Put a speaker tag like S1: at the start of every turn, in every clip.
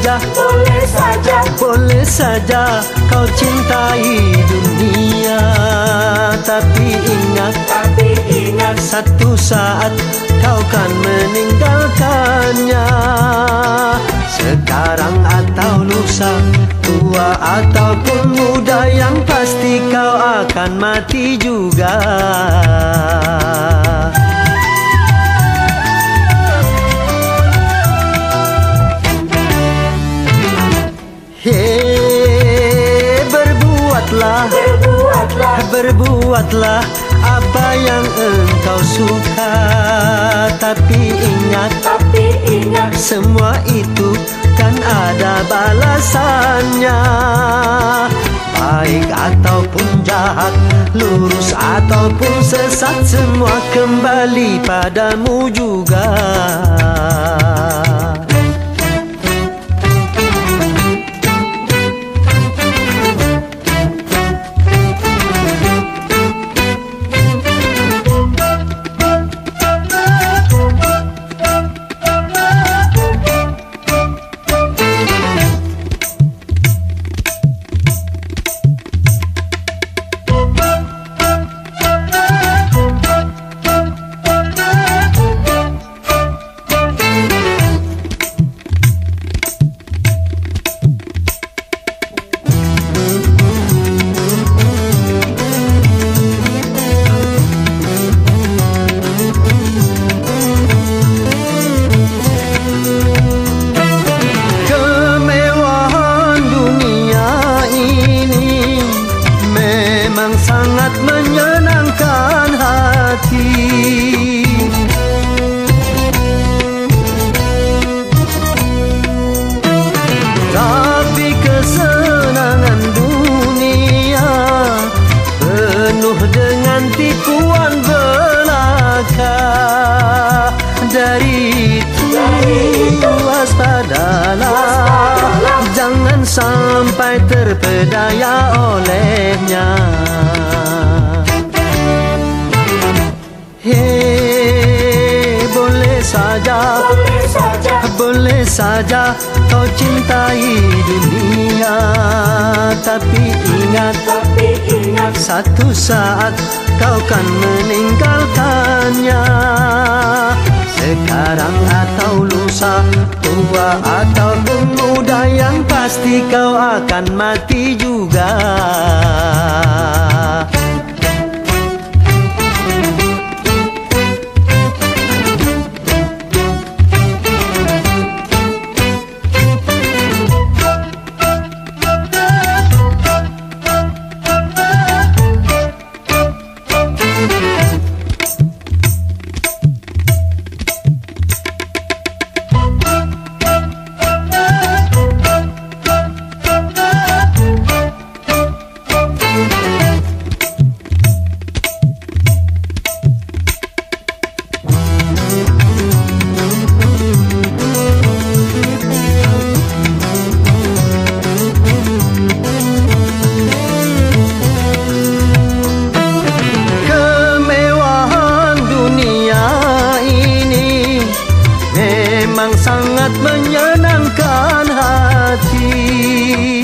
S1: saja, boleh saja kau cintai dunia. Tapi ingat, satu saat kau kan meninggalkannya. Sekarang atau lusa, tua ataupun muda, yang pasti kau akan mati juga. Berbuatlah apa yang engkau suka. Tapi ingat, semua itu kan ada balasannya. Baik ataupun jahat, lurus ataupun sesat, semua kembali padamu juga. Sangat menyenangkan hati. Tapi kesenangan dunia penuh dengan tipuan belaka. Dari itu waspadalah, jangan sampai terpedaya olehnya. Boleh saja kau cintai dunia. Tapi ingat, satu saat kau kan meninggalkannya. Sekarang atau lusa, tua ataupun muda, yang pasti kau akan mati juga. Sangat menyenangkan hati.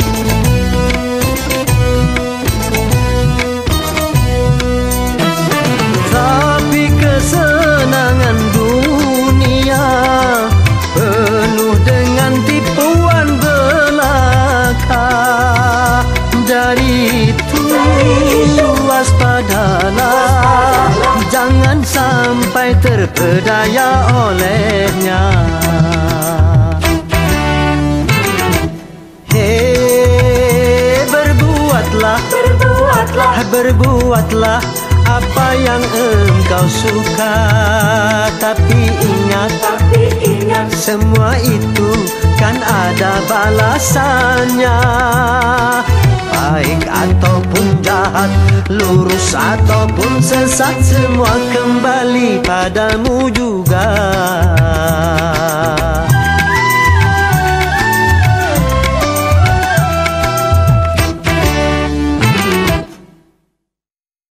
S1: Tapi kesenangan dunia penuh dengan tipuan belaka. Dari itu waspadalah, jangan sampai terpedaya olehnya. Berbuatlah apa yang engkau suka. Tapi ingat, semua itu kan ada balasannya. Baik ataupun jahat, lurus ataupun sesat, semua kembali padamu juga.